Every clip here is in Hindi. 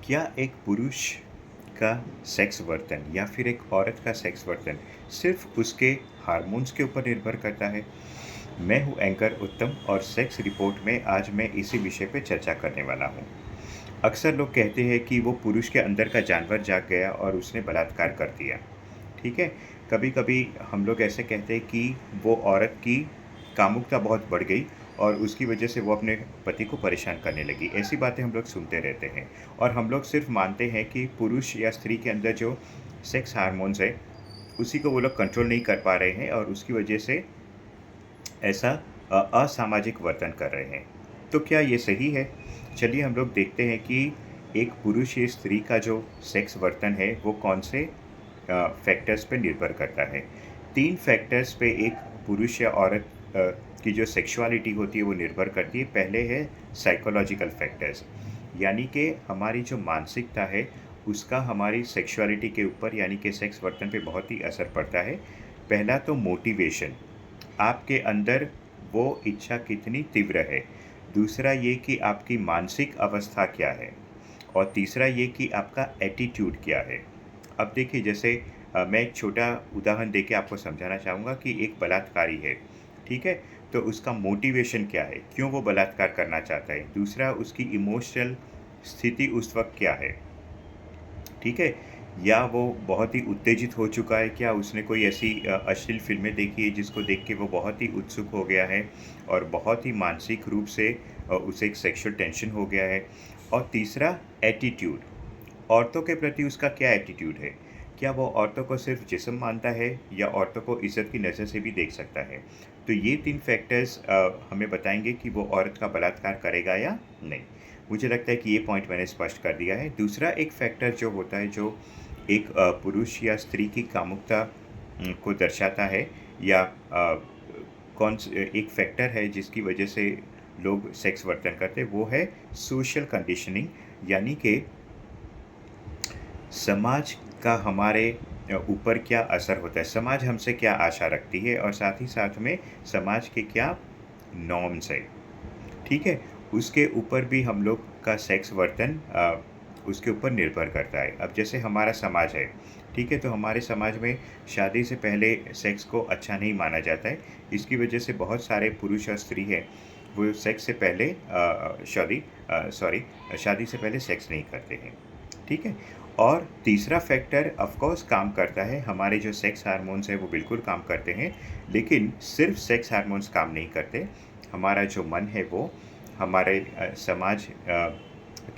क्या एक पुरुष का सेक्स वर्तन या फिर एक औरत का सेक्स वर्तन सिर्फ उसके हार्मोन्स के ऊपर निर्भर करता है? मैं हूं एंकर उत्तम और सेक्स रिपोर्ट में आज मैं इसी विषय पे चर्चा करने वाला हूं। अक्सर लोग कहते हैं कि वो पुरुष के अंदर का जानवर जाग गया और उसने बलात्कार कर दिया। ठीक है? कभी-कभी हम लोग ऐसे कहते हैं कि वो औरत की कामुकता बहुत बढ़ गई और उसकी वजह से वो अपने पति को परेशान करने लगी। ऐसी बातें हम लोग सुनते रहते हैं और हम लोग सिर्फ मानते हैं कि पुरुष या स्त्री के अंदर जो सेक्स हार्मोन्स है, उसी को वो लोग कंट्रोल नहीं कर पा रहे हैं और उसकी वजह से ऐसा असामाजिक वर्तन कर रहे हैं। तो क्या ये सही है? चलिए हम लोग देखते हैं कि एक पुरुष या स्त्री का जो सेक्स वर्तन है, वो कौन से फैक्टर्स पे निर्भर करता है। 3 फैक्टर्स पे एक पुरुष या औरत की जो सेक्सुअलिटी होती है वो निर्भर करती है। पहले है साइकोलॉजिकल फैक्टर्स, यानी कि हमारी जो मानसिकता है उसका हमारी सेक्सुअलिटी के ऊपर यानी कि सेक्स वर्तन पे बहुत ही असर पड़ता है। पहला तो मोटिवेशन, आपके अंदर वो इच्छा कितनी तीव्र है। दूसरा ये कि आपकी मानसिक अवस्था क्या है और तीसरा ये कि आपका एटीट्यूड क्या है। अब देखिए जैसे मैं एक छोटा उदाहरण देके आपको समझाना चाहूँगा कि एक बलात्कारी है, ठीक है? तो उसका मोटिवेशन क्या है? क्यों वो बलात्कार करना चाहता है? दूसरा उसकी इमोशनल स्थिति उस वक़्त क्या है? ठीक है? या वो बहुत ही उत्तेजित हो चुका है, क्या उसने कोई ऐसी अश्लील फ़िल्में देखी है जिसको देख के वो बहुत ही उत्सुक हो गया है और बहुत ही मानसिक रूप से उसे एक सेक्सुअल टेंशन हो गया है। और तीसरा एटीट्यूड, औरतों के प्रति उसका क्या एटीट्यूड है? क्या वो औरतों को सिर्फ़ जिस्म मानता है या औरतों को इज़्ज़त की नज़र से भी देख सकता है? तो ये 3 फैक्टर्स हमें बताएँगे कि वो औरत का बलात्कार करेगा या नहीं। मुझे लगता है कि ये पॉइंट मैंने स्पष्ट कर दिया है। दूसरा एक फैक्टर जो होता है, जो एक पुरुष या स्त्री की कामुकता को दर्शाता है, या एक फैक्टर है जिसकी वजह से लोग सेक्स वर्तन करते हैं, वो है सोशल कंडीशनिंग, यानी कि समाज का हमारे ऊपर क्या असर होता है, समाज हमसे क्या आशा रखती है और साथ ही साथ में समाज के क्या नॉर्म्स है, ठीक है? उसके ऊपर भी हम लोग का सेक्स वर्तन उसके ऊपर निर्भर करता है। अब जैसे हमारा समाज है, ठीक है? तो हमारे समाज में शादी से पहले सेक्स को अच्छा नहीं माना जाता है। इसकी वजह से बहुत सारे पुरुष और स्त्री हैं, वो सेक्स से पहले शादी से पहले सेक्स नहीं करते हैं, ठीक है? और तीसरा फैक्टर ऑफ़ कोर्स काम करता है, हमारे जो सेक्स हार्मोन्स हैं वो बिल्कुल काम करते हैं, लेकिन सिर्फ़ सेक्स हार्मोन्स काम नहीं करते। हमारा जो मन है वो, हमारे समाज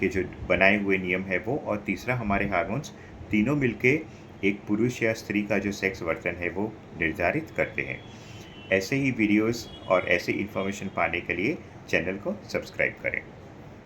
के जो बनाए हुए नियम है वो, और तीसरा हमारे हार्मोन्स, तीनों मिलके एक पुरुष या स्त्री का जो सेक्स वर्तन है वो निर्धारित करते हैं। ऐसे ही वीडियोज़ और ऐसे इन्फॉर्मेशन पाने के लिए चैनल को सब्सक्राइब करें।